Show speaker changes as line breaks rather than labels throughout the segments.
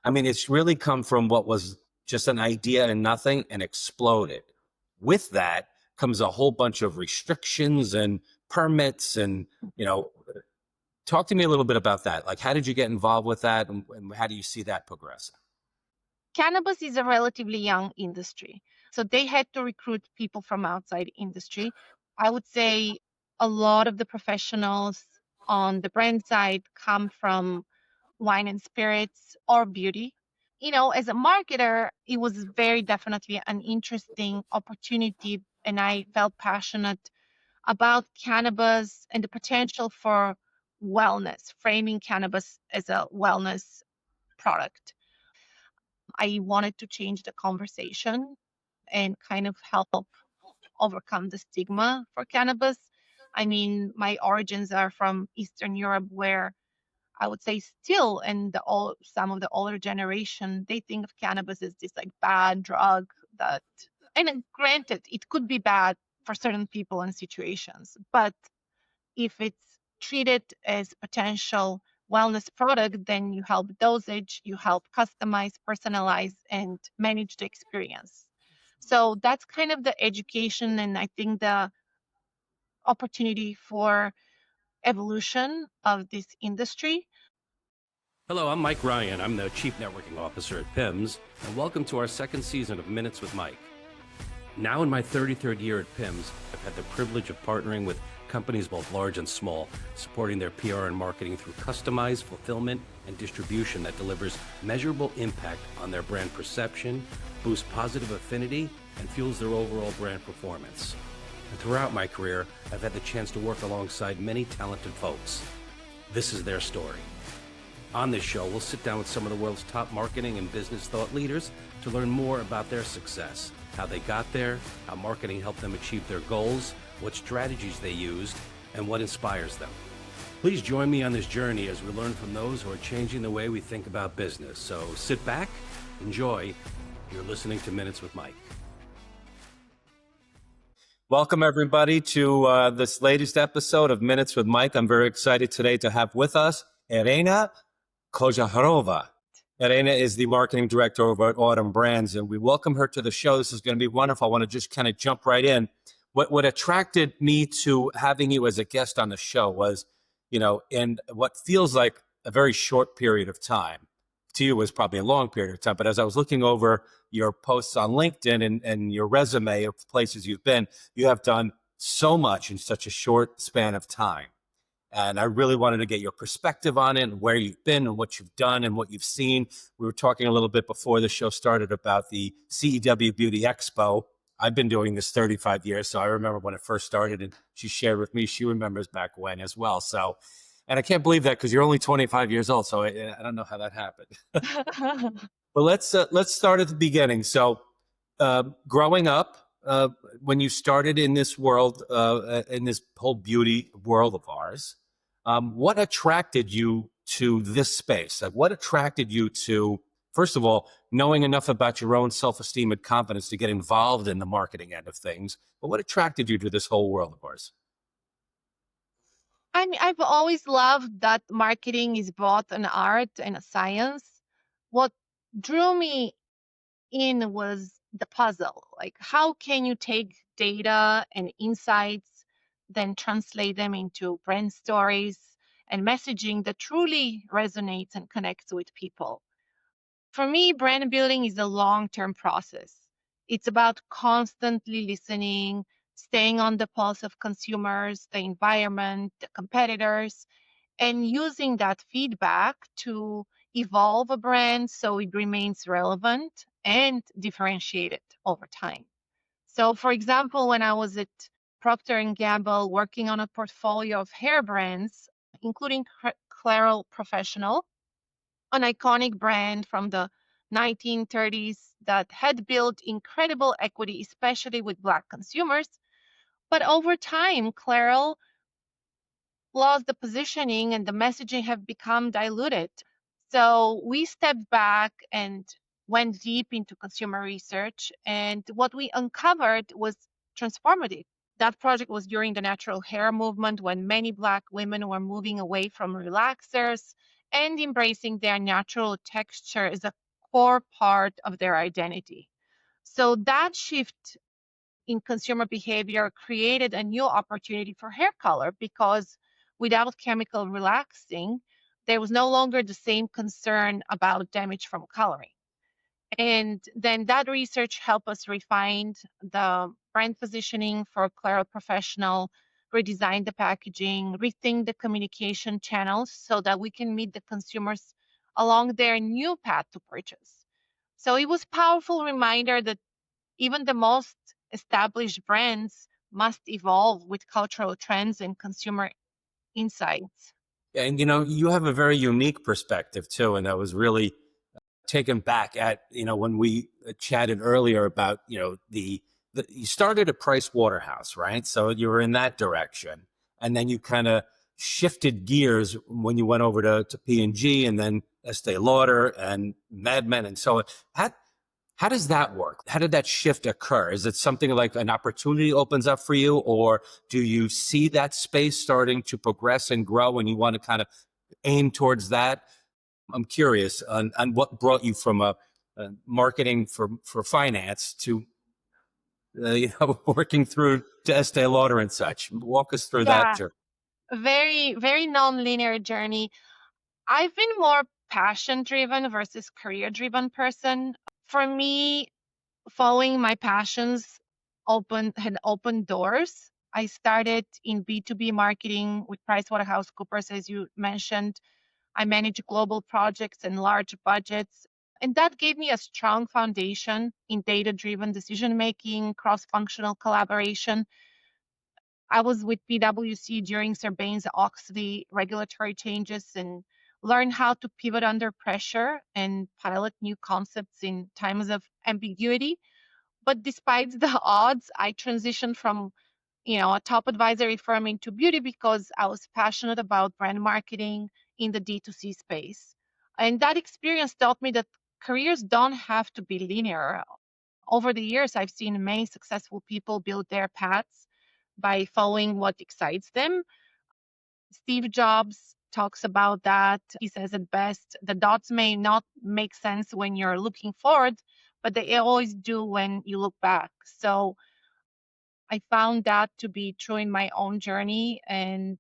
I mean, it's really come from what was just an idea and nothing and exploded. With that comes a whole bunch of restrictions and permits and, talk to me a little bit about that. Like, how did you get involved with that and how do you see that progressing?
Cannabis is a relatively young industry, so they had to recruit people from outside industry. I would say a lot of the professionals on the brand side come from wine and spirits or beauty. As a marketer, it was very definitely an interesting opportunity, and I felt passionate about cannabis and the potential for wellness, framing cannabis as a wellness product. I wanted to change the conversation and kind of help overcome the stigma for cannabis. I mean, my origins are from Eastern Europe, where I would say still, and some of the older generation, they think of cannabis as this like bad drug that, and granted, it could be bad for certain people and situations, but if it's treated as potential wellness product, then you help dosage, you help customize, personalize, and manage the experience. So that's kind of the education, and I think the opportunity for evolution of this industry.
Hello, I'm Mike Ryan. I'm the Chief Networking Officer at PIMS, and welcome to our second season of Minutes with Mike. Now in my 33rd year at PIMS, I've had the privilege of partnering with companies both large and small, supporting their PR and marketing through customized fulfillment and distribution that delivers measurable impact on their brand perception, boosts positive affinity, and fuels their overall brand performance. And throughout my career, I've had the chance to work alongside many talented folks. This is their story. On this show, we'll sit down with some of the world's top marketing and business thought leaders to learn more about their success, how they got there, how marketing helped them achieve their goals, what strategies they used, and what inspires them. Please join me on this journey as we learn from those who are changing the way we think about business. So sit back, enjoy. You're listening to Minutes with Mike.
Welcome, everybody, to this latest episode of Minutes with Mike. I'm very excited today to have with us Irena Kojouharova. Irena is the marketing director over at Autumn Brands, and we welcome her to the show. This is going to be wonderful. I want to just kind of jump right in. What attracted me to having you as a guest on the show was, in what feels like a very short period of time, to you was probably a long period of time, but as I was looking over your posts on LinkedIn and your resume of places you've been, you have done so much in such a short span of time. And I really wanted to get your perspective on it and where you've been and what you've done and what you've seen. We were talking a little bit before the show started about the CEW Beauty Expo. I've been doing this 35 years, so I remember when it first started, and she shared with me she remembers back when as well. So, and I can't believe that because you're only 25 years old, so I don't know how that happened. But let's start at the beginning. So, growing up, when you started in this world, in this whole beauty world of ours, what attracted you to this space? Like, what attracted you to, first of all, knowing enough about your own self-esteem and confidence to get involved in the marketing end of things? But what attracted you to this whole world of ours?
I mean, I've always loved that marketing is both an art and a science. What drew me in was the puzzle. Like, how can you take data and insights, then translate them into brand stories and messaging that truly resonates and connects with people? For me, brand building is a long-term process. It's about constantly listening, staying on the pulse of consumers, the environment, the competitors, and using that feedback to evolve a brand so it remains relevant and differentiated over time. So, for example, when I was at Procter & Gamble working on a portfolio of hair brands, including Clairol Professional, an iconic brand from the 1930s that had built incredible equity, especially with Black consumers. But over time, Clairol lost the positioning and the messaging have become diluted. So we stepped back and went deep into consumer research. And what we uncovered was transformative. That project was during the natural hair movement when many Black women were moving away from relaxers and embracing their natural texture is a core part of their identity. So that shift in consumer behavior created a new opportunity for hair color because without chemical relaxing, there was no longer the same concern about damage from coloring. And then that research helped us refine the brand positioning for Claro Professional, redesign the packaging, rethink the communication channels so that we can meet the consumers along their new path to purchase. So it was a powerful reminder that even the most established brands must evolve with cultural trends and consumer insights.
And you have a very unique perspective too, and I was really taken back at when we chatted earlier about the you started at Price Waterhouse, right? So you were in that direction, and then you kind of shifted gears when you went over to P&G, and then Estee Lauder and Mad Men, and so on. How does that work? How did that shift occur? Is it something like an opportunity opens up for you, or do you see that space starting to progress and grow and you want to kind of aim towards that? I'm curious on what brought you from a marketing for finance to working through to Estee Lauder and such. Walk us through that
Yeah,
journey.
very, very non-linear journey. I've been more passion driven versus career driven person. For me, following my passions had opened doors. I started in B2B marketing with PricewaterhouseCoopers, as you mentioned. I manage global projects and large budgets. And that gave me a strong foundation in data driven decision making, cross functional collaboration. I was with PwC during Sarbanes Oxley regulatory changes and learned how to pivot under pressure and pilot new concepts in times of ambiguity. But despite the odds, I transitioned from a top advisory firm into beauty because I was passionate about brand marketing in the D2C space. And that experience taught me that careers don't have to be linear. Over the years, I've seen many successful people build their paths by following what excites them. Steve Jobs talks about that. He says it best, the dots may not make sense when you're looking forward, but they always do when you look back. So I found that to be true in my own journey, and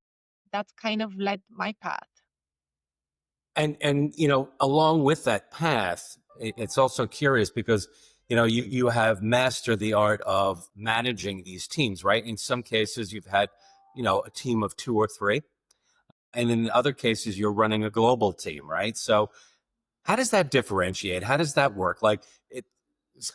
that's kind of led my path.
And along with that path, it's also curious because you have mastered the art of managing these teams, right? In some cases, you've had a team of 2 or 3, and in other cases, you're running a global team, right? So how does that differentiate? How does that work? Like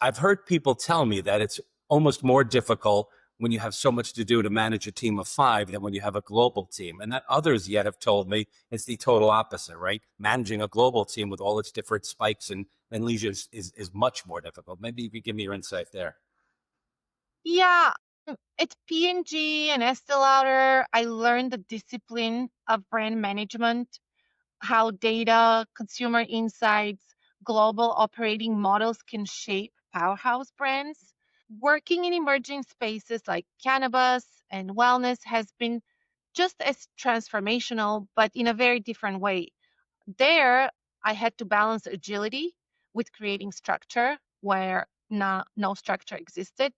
I've heard people tell me that it's almost more difficult when you have so much to do to manage a team of 5 than when you have a global team. And that others yet have told me it's the total opposite, right? Managing a global team with all its different spikes and lesions is much more difficult. Maybe you could give me your insight there.
Yeah, at P&G and Estee Lauder, I learned the discipline of brand management, how data, consumer insights, global operating models can shape powerhouse brands. Working in emerging spaces like cannabis and wellness has been just as transformational, but in a very different way. There, I had to balance agility with creating structure where no structure existed,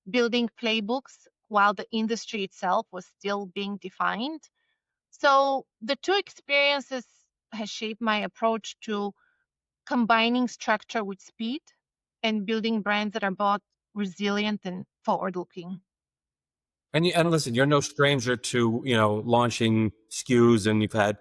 building playbooks while the industry itself was still being defined. So the two experiences has shaped my approach to combining structure with speed and building brands that are both resilient and forward looking.
And listen, you're no stranger to launching SKUs, and you've had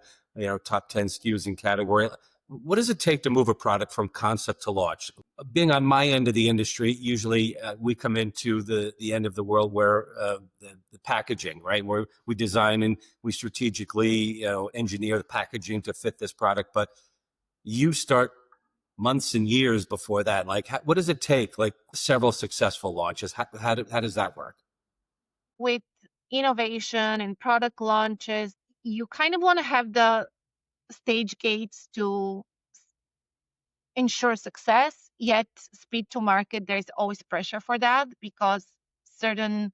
top 10 SKUs in category. What does it take to move a product from concept to launch? Being on my end of the industry, usually we come into the end of the world where the packaging, right, where we design and we strategically engineer the packaging to fit this product. But you start months and years before that. Like, what does it take? Like several successful launches. How does that work?
With innovation and product launches, you kind of want to have the stage gates to ensure success, yet speed to market, there's always pressure for that because certain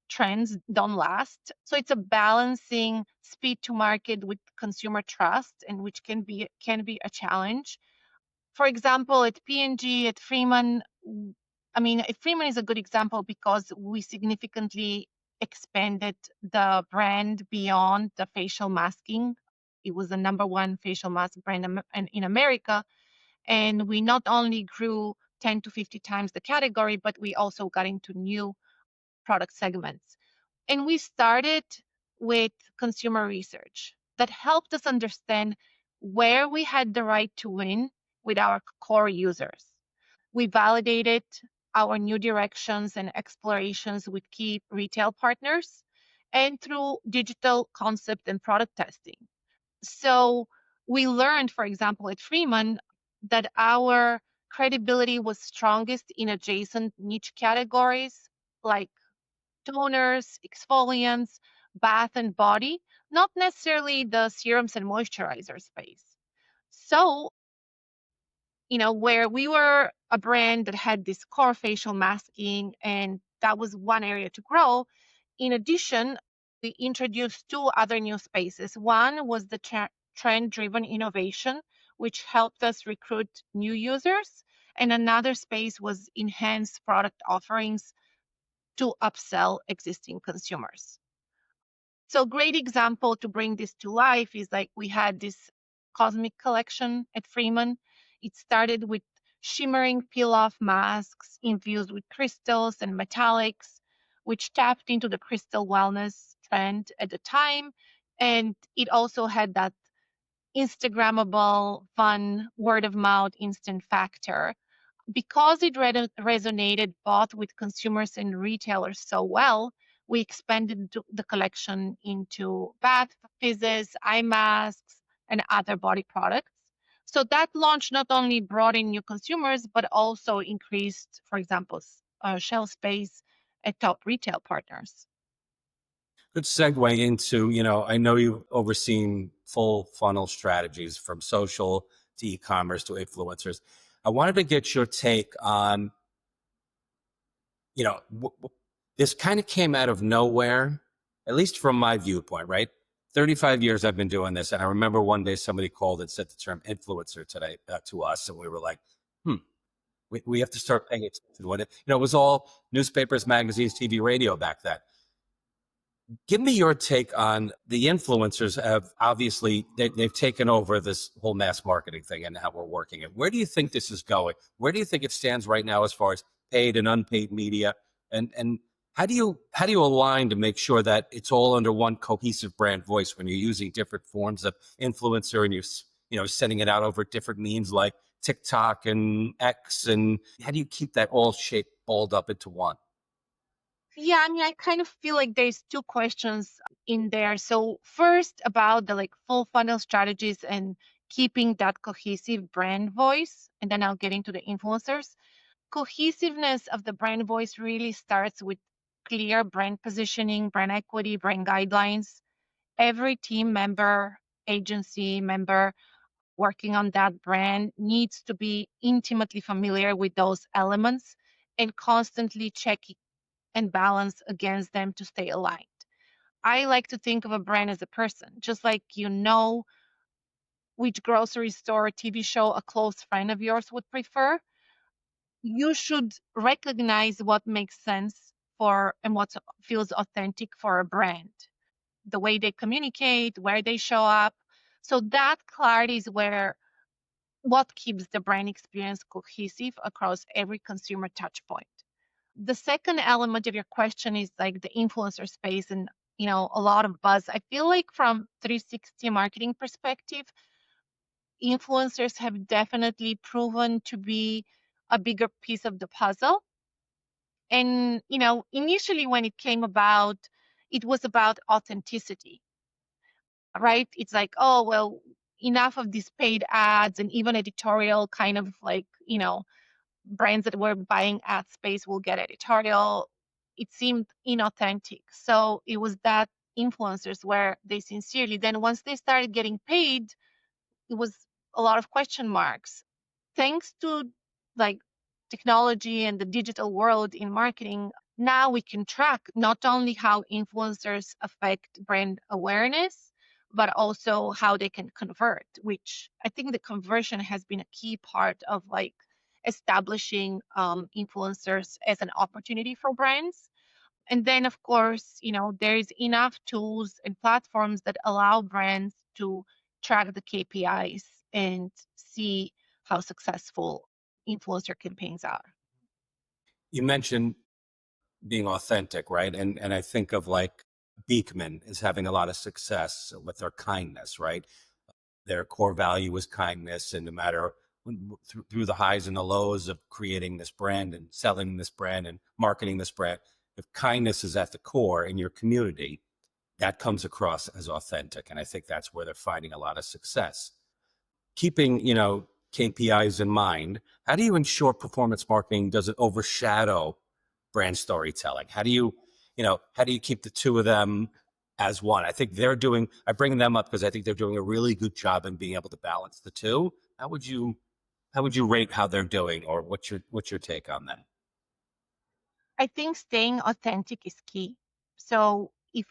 trends don't last. So it's a balancing speed to market with consumer trust, and which can be a challenge. For example, at P&G, at Freeman, Freeman is a good example because we significantly expanded the brand beyond the facial masking. It was the number one facial mask brand in America. And we not only grew 10 to 50 times the category, but we also got into new product segments. And we started with consumer research that helped us understand where we had the right to win with our core users. We validated our new directions and explorations with key retail partners and through digital concept and product testing. So we learned, for example, at Freeman, that our credibility was strongest in adjacent niche categories like toners, exfoliants, bath and body, not necessarily the serums and moisturizer space. So, where we were a brand that had this core facial masking, and that was one area to grow. In addition, we introduced two other new spaces. One was the trend-driven innovation, which helped us recruit new users, and another space was enhanced product offerings to upsell existing consumers. So great example to bring this to life is like we had this cosmic collection at Freeman. It started with shimmering peel-off masks infused with crystals and metallics, which tapped into the crystal wellness trend at the time. And it also had that Instagrammable, fun, word of mouth instant factor. Because it resonated both with consumers and retailers so well, we expanded the collection into bath fizzes, eye masks, and other body products. So that launch not only brought in new consumers, but also increased, for example, shelf space at top retail partners.
Good segue into, I know you've overseen full funnel strategies from social to e-commerce to influencers. I wanted to get your take on, this kind of came out of nowhere, at least from my viewpoint, right? 35 years I've been doing this. And I remember one day somebody called and said the term influencer today to us. And we were like, we have to start paying attention to it. It was all newspapers, magazines, TV, radio back then. Give me your take on the influencers have obviously, they've taken over this whole mass marketing thing and how we're working it. Where do you think this is going? Where do you think it stands right now as far as paid and unpaid media? And how do you align to make sure that it's all under one cohesive brand voice when you're using different forms of influencer and you're sending it out over different means like TikTok and X, and how do you keep that all shaped, balled up into one?
Yeah, I kind of feel like there's two questions in there. So first about the full funnel strategies and keeping that cohesive brand voice, and then I'll get into the influencers. Cohesiveness of the brand voice really starts with clear brand positioning, brand equity, brand guidelines. Every team member, agency member working on that brand needs to be intimately familiar with those elements and constantly checking and balance against them to stay aligned. I like to think of a brand as a person, just like which grocery store or TV show a close friend of yours would prefer. You should recognize what makes sense for and what feels authentic for a brand, the way they communicate, where they show up. So that clarity is what keeps the brand experience cohesive across every consumer touch point. The second element of your question is like the influencer space and a lot of buzz. I feel like from 360 marketing perspective, influencers have definitely proven to be a bigger piece of the puzzle. And initially when it came about, it was about authenticity, right? It's like, oh well, enough of these paid ads and even editorial kind of brands that were buying ad space will get editorial. It seemed inauthentic. So it was that influencers where they sincerely, then once they started getting paid, it was a lot of question marks. Thanks to technology and the digital world in marketing, now we can track not only how influencers affect brand awareness, but also how they can convert, which I think the conversion has been a key part of like establishing influencers as an opportunity for brands. And then, of course, there's enough tools and platforms that allow brands to track the KPIs and see how successful influencer campaigns are.
You mentioned being authentic, right? And I think of like Beekman is having a lot of success with their kindness, right? Their core value is kindness, and no matter through the highs and the lows of creating this brand and selling this brand and marketing this brand, if kindness is at the core in your community, that comes across as authentic. And I think that's where they're finding a lot of success. Keeping, KPIs in mind, how do you ensure performance marketing doesn't overshadow brand storytelling? How do you keep the two of them as one? I think I bring them up because I think they're doing a really good job in being able to balance the two. How would you rate how they're doing, or what's your take on that?
I think staying authentic is key. So if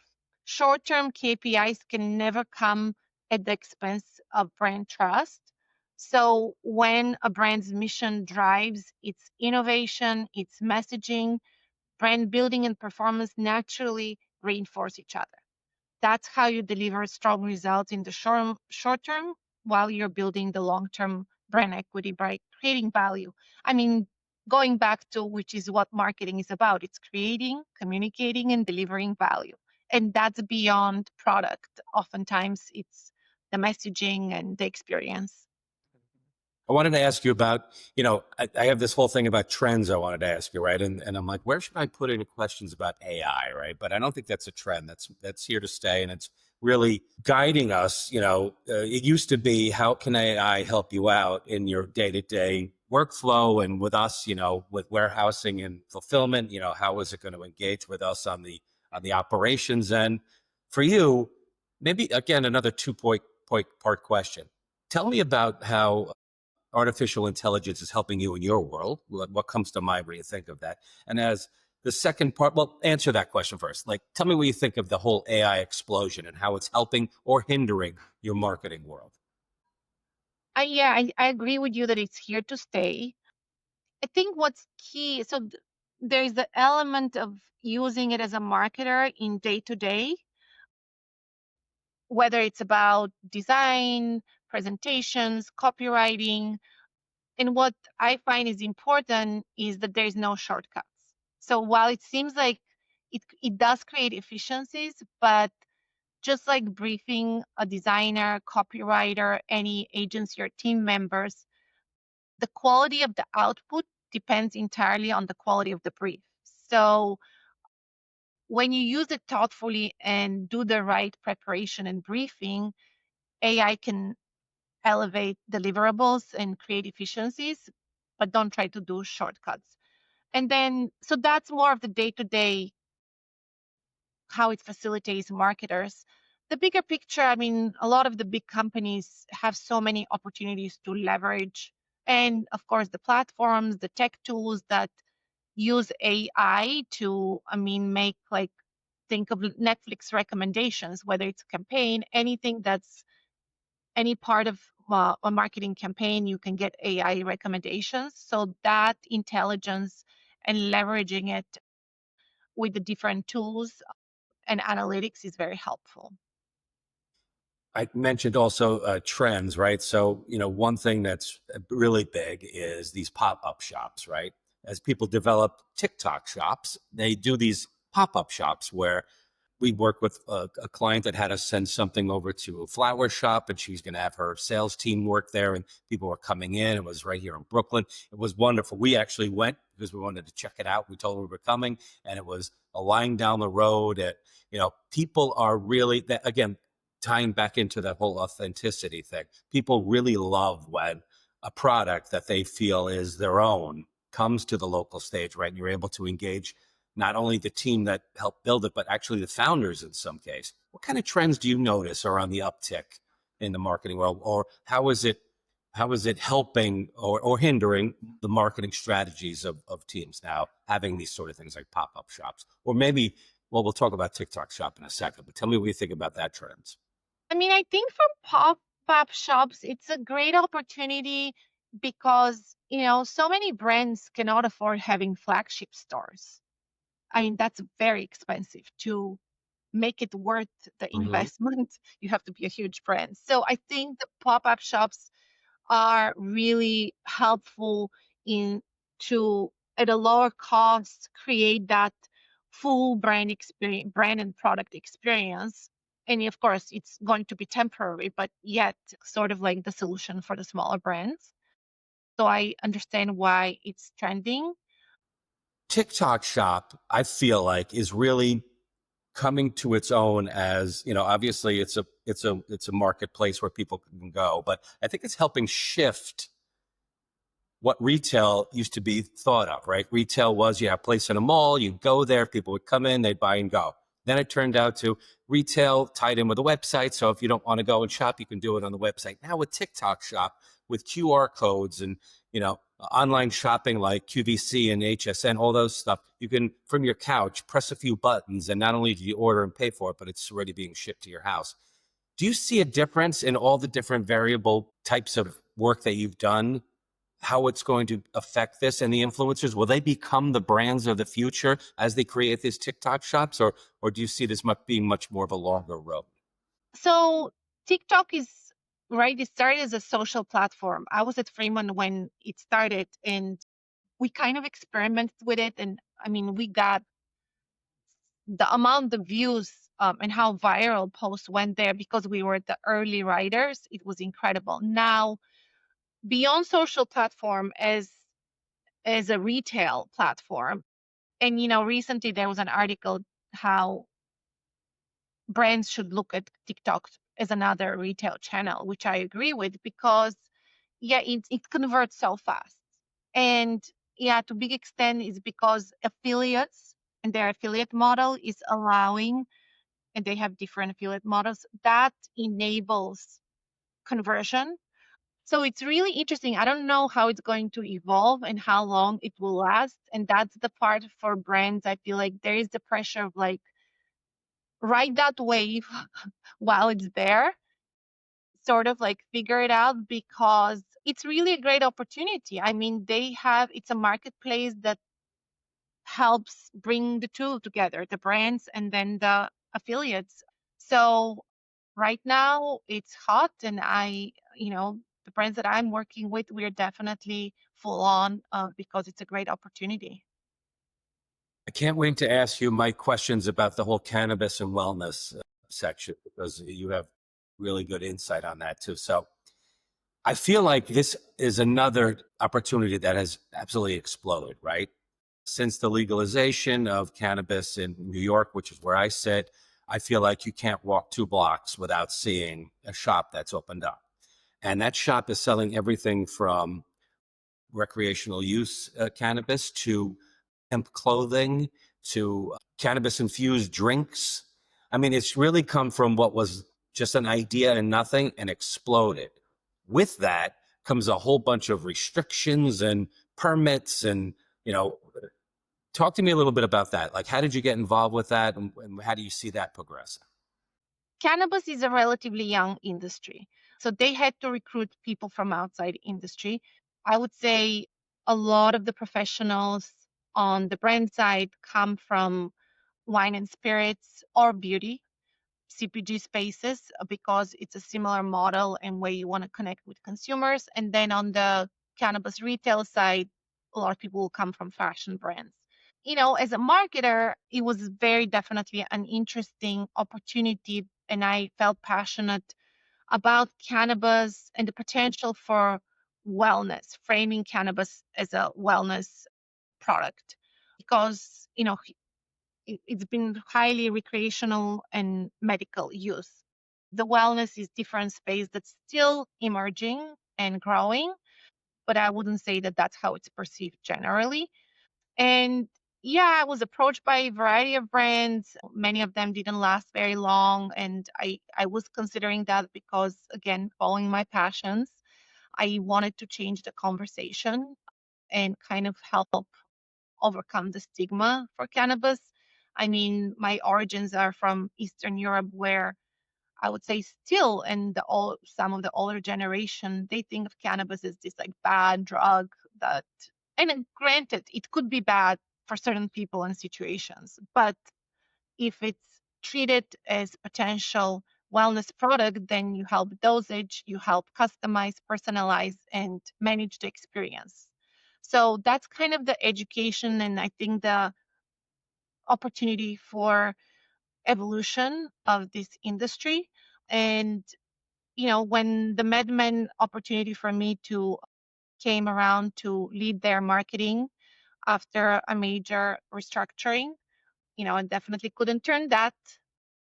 short-term KPIs can never come at the expense of brand trust. So when a brand's mission drives its innovation, its messaging, brand building and performance naturally reinforce each other. That's how you deliver strong results in the short term while you're building the long term brand equity by creating value. I mean, going back to which is what marketing is about, it's creating, communicating, and delivering value. And that's beyond product. Oftentimes, it's the messaging and the experience.
I wanted to ask you about, I have this whole thing about trends I wanted to ask you, right? And I'm like, where should I put any questions about AI, right? But I don't think that's a trend. That's here to stay, and it's really guiding us. It used to be, how can AI help you out in your day-to-day workflow? And with us, with warehousing and fulfillment, how is it going to engage with us on the operations end? For you, maybe again, another part question. Tell me about how artificial intelligence is helping you in your world. What comes to mind when you think of that? And as the second part, well, answer that question first. Like, tell me what you think of the whole AI explosion and how it's helping or hindering your marketing world.
I agree with you that it's here to stay. I think what's key, so there's the element of using it as a marketer in day to day, whether it's about design, presentations, copywriting. And what I find is important is that there's no shortcuts. So while it seems like it does create efficiencies, but just like briefing a designer, copywriter, any agency or team members, the quality of the output depends entirely on the quality of the brief. So when you use it thoughtfully and do the right preparation and briefing, AI can elevate deliverables and create efficiencies, but don't try to do shortcuts. And then, so that's more of the day to day, how it facilitates marketers. The bigger picture, I mean, a lot of the big companies have so many opportunities to leverage. And of course, the platforms, the tech tools that use AI to, make like, think of Netflix recommendations, whether it's a campaign, anything that's any part of a marketing campaign, you can get AI recommendations. So that intelligence and leveraging it with the different tools and analytics is very helpful.
I mentioned also trends, right? So, one thing that's really big is these pop-up shops, right? As people develop TikTok shops, they do these pop-up shops where we work with a client that had us send something over to a flower shop, and she's going to have her sales team work there, and people were coming in. It was right here in Brooklyn. It was wonderful. We actually went because we wanted to check it out. We told her we were coming, and it was a line down the road. People are really, again, tying back into that whole authenticity thing. People really love when a product that they feel is their own comes to the local stage, right? And you're able to engage not only the team that helped build it, but actually the founders in some case. What kind of trends do you notice are on the uptick in the marketing world? Or how is it helping or hindering the marketing strategies of teams now, having these sort of things like pop-up shops? Or maybe, well, we'll talk about TikTok shop in a second, but tell me what you think about that trends.
I mean, I think for pop-up shops, it's a great opportunity because, so many brands cannot afford having flagship stores. I mean, that's very expensive to make it worth the
Mm-hmm.
investment. You have to be a huge brand. So I think the pop-up shops are really helpful in to at a lower cost create that full brand experience, brand and product experience. And of course it's going to be temporary, but yet sort of like the solution for the smaller brands. So I understand why it's trending.
TikTok Shop, I feel like, is really coming to its own as, obviously it's a marketplace where people can go, but I think it's helping shift what retail used to be thought of, right? Retail was you have a place in a mall, you go there, people would come in, they'd buy and go. Then it turned out to retail tied in with a website. So if you don't want to go and shop, you can do it on the website. Now with TikTok Shop, with QR codes and, online shopping like QVC and HSN, all those stuff, you can, from your couch, press a few buttons and not only do you order and pay for it, but it's already being shipped to your house. Do you see a difference in all the different variable types of work that you've done, how it's going to affect this and the influencers? Will they become the brands of the future as they create these TikTok shops, or do you see this being much more of a longer road?
So TikTok is right. It started as a social platform. I was at Freeman when it started, and we kind of experimented with it. And I mean, we got the amount of views and how viral posts went there because we were the early riders. It was incredible. Now, beyond social platform as a retail platform, and recently there was an article how brands should look at TikTok as another retail channel, which I agree with because yeah, it converts so fast. And yeah, to big extent is because affiliates and their affiliate model is allowing, and they have different affiliate models that enables conversion. So it's really interesting. I don't know how it's going to evolve and how long it will last. And that's the part for brands. I feel like there is the pressure of like ride that wave while it's there, sort of like figure it out because it's really a great opportunity. I mean, it's a marketplace that helps bring the two together, the brands and then the affiliates. So right now it's hot and the brands that I'm working with, we're definitely full on because it's a great opportunity.
I can't wait to ask you my questions about the whole cannabis and wellness section, because you have really good insight on that too. So I feel like this is another opportunity that has absolutely exploded, right? Since the legalization of cannabis in New York, which is where I sit, I feel like you can't walk 2 blocks without seeing a shop that's opened up. And that shop is selling everything from recreational use cannabis to hemp clothing to cannabis infused drinks. I mean, it's really come from what was just an idea and nothing and exploded. With that comes a whole bunch of restrictions and permits and, talk to me a little bit about that. Like, how did you get involved with that and how do you see that progressing?
Cannabis is a relatively young industry, so they had to recruit people from outside industry. I would say a lot of the professionals on the brand side come from wine and spirits or beauty CPG spaces because it's a similar model and way you want to connect with consumers. And then on the cannabis retail side, a lot of people will come from fashion brands. As a marketer, it was very definitely an interesting opportunity, and I felt passionate about cannabis and the potential for wellness, framing cannabis as a wellness product because, it's been highly recreational and medical use. The wellness is different space that's still emerging and growing, but I wouldn't say that that's how it's perceived generally. And yeah, I was approached by a variety of brands. Many of them didn't last very long. And I was considering that because, again, following my passions, I wanted to change the conversation and kind of help overcome the stigma for cannabis. I mean, my origins are from Eastern Europe, where I would say still, and some of the older generation, they think of cannabis as this like bad drug that, and granted, it could be bad for certain people and situations, but if it's treated as potential wellness product, then you help dosage, you help customize, personalize, and manage the experience. So that's kind of the education, and I think the opportunity for evolution of this industry. And when the MedMen opportunity for me to came around to lead their marketing after a major restructuring, I definitely couldn't turn that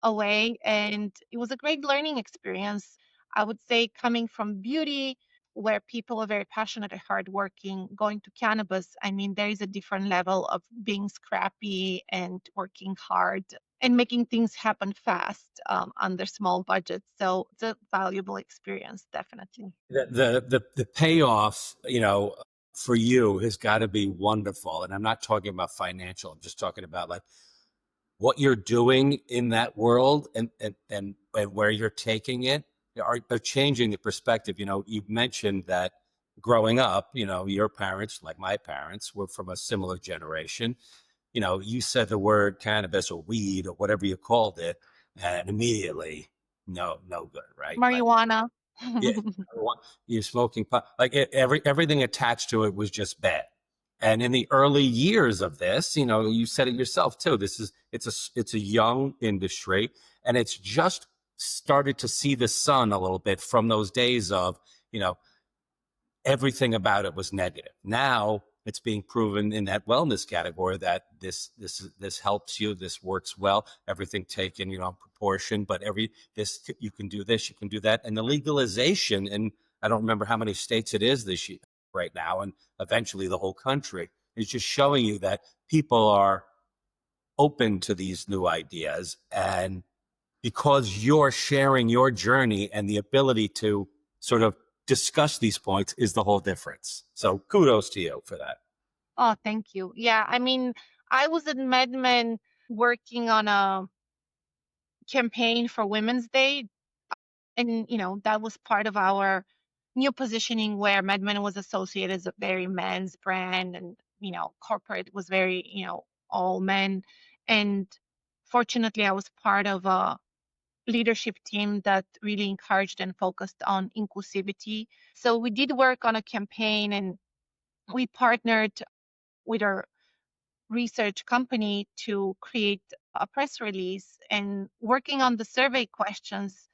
away. And it was a great learning experience. I would say coming from beauty, where people are very passionate and hardworking, going to cannabis, I mean, there is a different level of being scrappy and working hard and making things happen fast under small budgets. So it's a valuable experience, definitely.
The payoff, for you has got to be wonderful. And I'm not talking about financial. I'm just talking about like what you're doing in that world and where you're taking it are changing the perspective. You mentioned that growing up, your parents, like my parents, were from a similar generation. You said the word cannabis or weed or whatever you called it, and immediately, no good, right? Like,
Marijuana.
yeah, you're smoking pot. Like everything attached to it was just bad. And in the early years of this, you said it yourself too. It's a young industry, and it's just started to see the sun a little bit from those days of, everything about it was negative. Now it's being proven in that wellness category that this helps you, this works well, everything taken, in proportion, but you can do this, you can do that. And the legalization, and I don't remember how many states it is this year right now, and eventually the whole country, is just showing you that people are open to these new ideas. And because you're sharing your journey and the ability to sort of discuss these points is the whole difference. So kudos to you for that.
Oh, thank you. Yeah, I mean, I was at MedMen working on a campaign for Women's Day, and that was part of our new positioning where MedMen was associated as a very men's brand, and corporate was very all men. And fortunately, I was part of a leadership team that really encouraged and focused on inclusivity. So we did work on a campaign, and we partnered with our research company to create a press release. And working on the survey questions,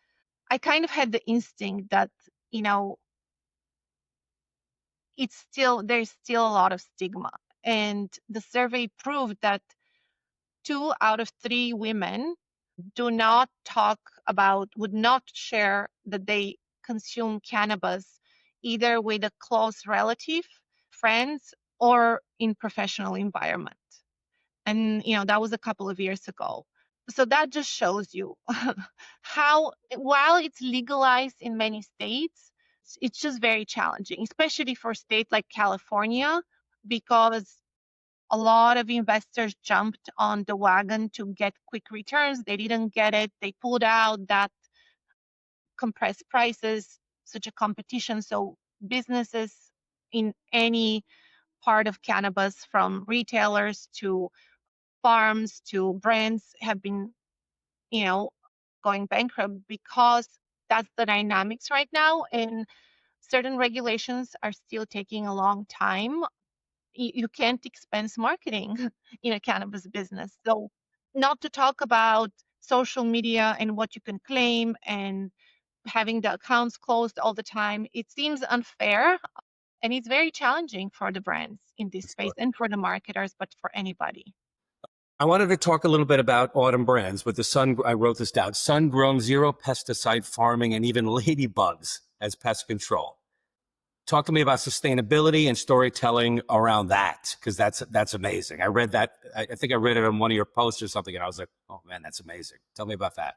I kind of had the instinct that, there's still a lot of stigma. And the survey proved that 2 out of 3 women would not share that they consume cannabis either with a close relative, friends, or in professional environment. And that was a couple of years ago. So that just shows you how, while it's legalized in many states, it's just very challenging, especially for states like California, because a lot of investors jumped on the wagon to get quick returns. They didn't get it. They pulled out. That compressed prices, such a competition. So businesses in any part of cannabis, from retailers to farms to brands, have been, going bankrupt because that's the dynamics right now. And certain regulations are still taking a long time. You can't expense marketing in a cannabis business. So, not to talk about social media and what you can claim and having the accounts closed all the time, it seems unfair, and it's very challenging for the brands in this space and for the marketers, but for anybody.
I wanted to talk a little bit about Autumn Brands with I wrote this down, sun-grown, zero pesticide farming, and even ladybugs as pest control. Talk to me about sustainability and storytelling around that, because that's amazing. I read that. I think I read it on one of your posts or something, and I was like, oh man, that's amazing. Tell me about that.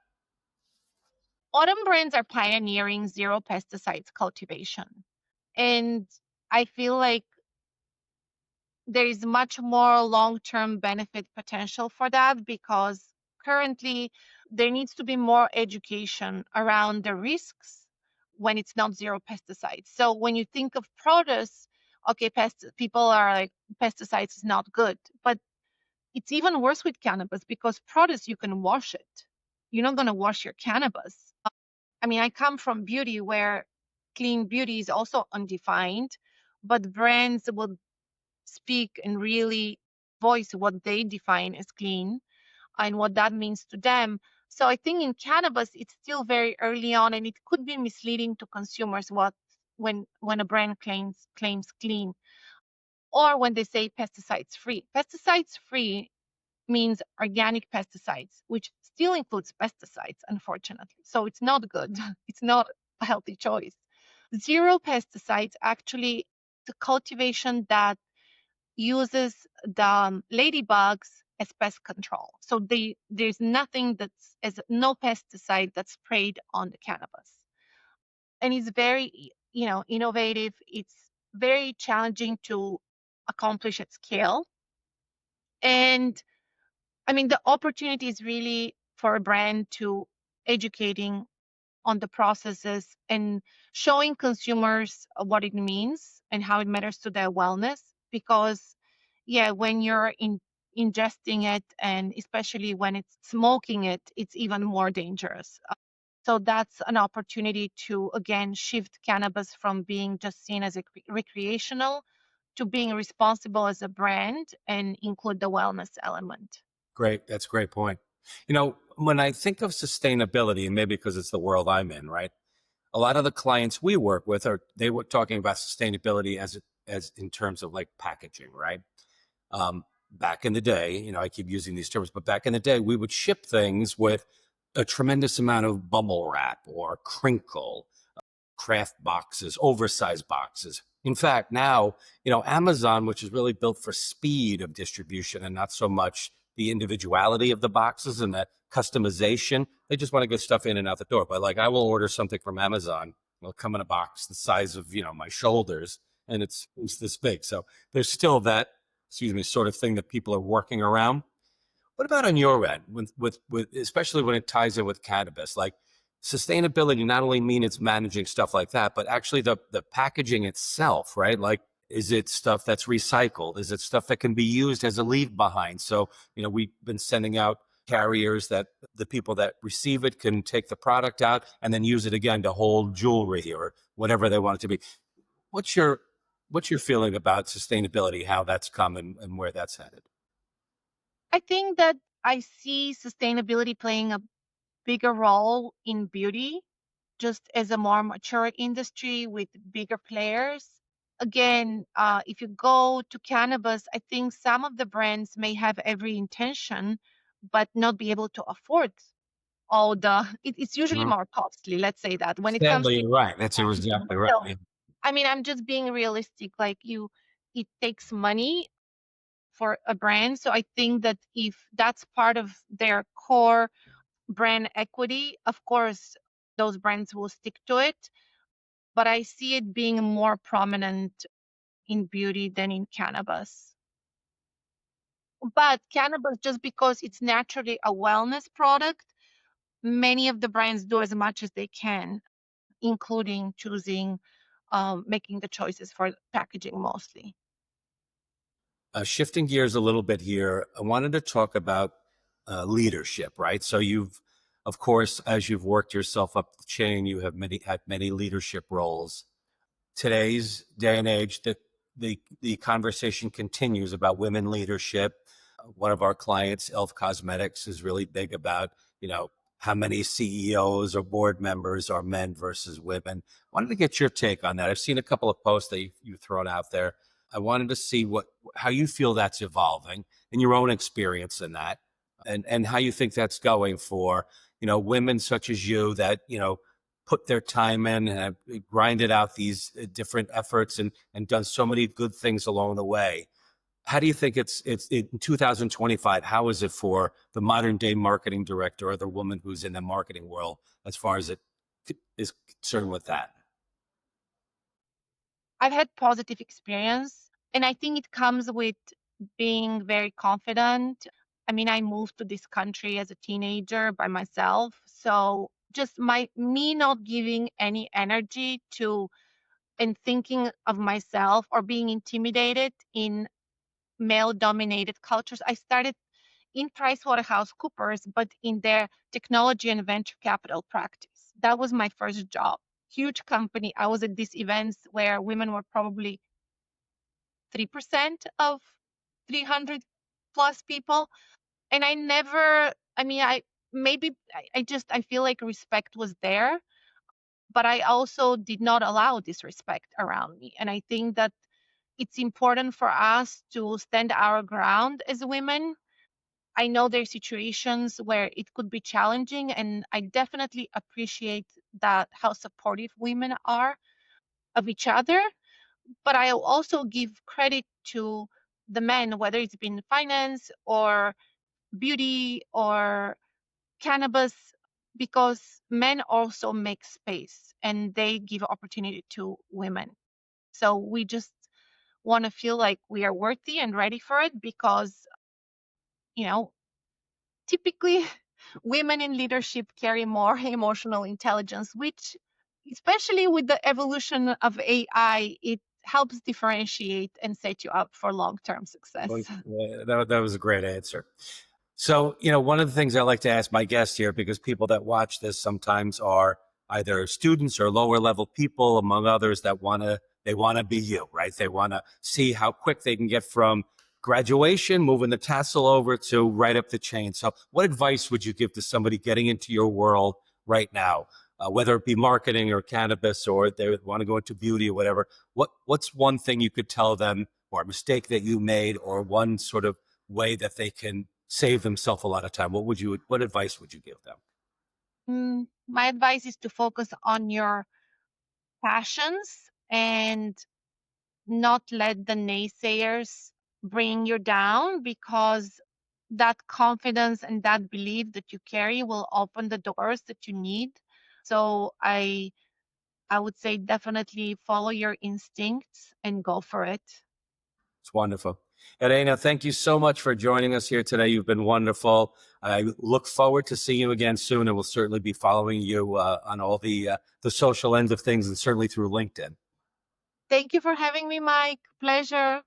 Autumn Brands are pioneering zero pesticides cultivation. And I feel like there is much more long-term benefit potential for that, because currently There needs to be more education around the risks when it's not zero pesticides. So when you think of produce, okay, people are like, pesticides is not good, but it's even worse with cannabis because produce, you can wash it. You're not going to wash your cannabis. I mean, I come from beauty where clean beauty is also undefined, but brands will speak and really voice what they define as clean and what that means to them. So I think in cannabis, it's still very early on, and it could be misleading to consumers when a brand claims clean, or when they say pesticides free. Pesticides free means organic pesticides, which still includes pesticides, unfortunately. So it's not good. It's not a healthy choice. Zero pesticides actually the cultivation that uses the ladybugs as pest control. So there's nothing that's as no pesticide that's sprayed on the cannabis. And it's very, innovative. It's very challenging to accomplish at scale. And I mean, the opportunity is really for a brand to educating on the processes and showing consumers what it means and how it matters to their wellness. Because, yeah, when you're ingesting it, and especially when it's smoking it, it's even more dangerous. So that's an opportunity to, again, shift cannabis from being just seen as a recreational to being responsible as a brand and include the wellness element.
Great. That's a great point. When I think of sustainability, and maybe because it's the world I'm in, right? A lot of the clients we work with they were talking about sustainability as in terms of like packaging, right? Back in the day, I keep using these terms, but back in the day, we would ship things with a tremendous amount of bubble wrap or crinkle, craft boxes, oversized boxes. In fact, now, Amazon, which is really built for speed of distribution and not so much the individuality of the boxes and that customization, they just want to get stuff in and out the door. But like I will order something from Amazon, it'll come in a box the size of, my shoulders, and it's this big. So there's still that, sort of thing that people are working around. What about on your end, with especially when it ties in with cannabis? Like sustainability not only mean it's managing stuff like that, but actually the packaging itself, right? Like, is it stuff that's recycled? Is it stuff that can be used as a leave behind? So, we've been sending out carriers that the people that receive it can take the product out and then use it again to hold jewelry or whatever they want it to be. What's your feeling about sustainability, how that's come and where that's headed?
I think that I see sustainability playing a bigger role in beauty, just as a more mature industry with bigger players. Again, if you go to cannabis, I think some of the brands may have every intention, but not be able to afford all it's usually more costly, let's say that, when it comes
Sadly,
to.
you're right. That's exactly right.
So, I mean, I'm just being realistic. Like it takes money for a brand. So I think that if that's part of their core brand equity, of course, those brands will stick to it. But I see it being more prominent in beauty than in cannabis. But cannabis, just because it's naturally a wellness product, many of the brands do as much as they can, including choosing, making the choices for packaging mostly.
Shifting gears a little bit here, I wanted to talk about leadership, right? So of course, as you've worked yourself up the chain, you have had many leadership roles. Today's day and age, the conversation continues about women leadership. One of our clients, Elf Cosmetics, is really big about, how many CEOs or board members are men versus women. I wanted to get your take on that. I've seen a couple of posts that you've thrown out there. I wanted to see how you feel that's evolving and your own experience in that, and how you think that's going for, women such as you that, put their time in and have grinded out these different efforts and done so many good things along the way. How do you think it's in 2025? How is it for the modern day marketing director or the woman who's in the marketing world as far as it is concerned with that?
I've had positive experience, and I think it comes with being very confident. I mean, I moved to this country as a teenager by myself. So just me not giving any energy to and thinking of myself or being intimidated in male dominated cultures. I started in PricewaterhouseCoopers, but in their technology and venture capital practice. That was my first job. Huge company. I was at these events where women were probably 3% of 300 plus people. And I never, I mean, I feel like respect was there, but I also did not allow disrespect around me. And I think that it's important for us to stand our ground as women. I know there are situations where it could be challenging, and I definitely appreciate that how supportive women are of each other. But I also give credit to the men, whether it's been finance or beauty or cannabis, because men also make space and they give opportunity to women. So we just want to feel like we are worthy and ready for it because, you know, typically women in leadership carry more emotional intelligence, which, especially with the evolution of AI, it helps differentiate and set you up for long-term success.
Well, that was a great answer. So, one of the things I like to ask my guests here, because people that watch this sometimes are either students or lower level people, among others, that they want to be you, right? They want to see how quick they can get from graduation, moving the tassel over to right up the chain. So what advice would you give to somebody getting into your world right now, whether it be marketing or cannabis, or they want to go into beauty or whatever? What's one thing you could tell them, or a mistake that you made, or one sort of way that they can save themselves a lot of time? What advice would you give them?
My advice is to focus on your passions and not let the naysayers bring you down, because that confidence and that belief that you carry will open the doors that you need. So I would say definitely follow your instincts and go for it.
It's wonderful. Irena, thank you so much for joining us here today. You've been wonderful. I look forward to seeing you again soon, and we'll certainly be following you on all the social ends of things, and certainly through LinkedIn.
Thank you for having me, Mike. Pleasure.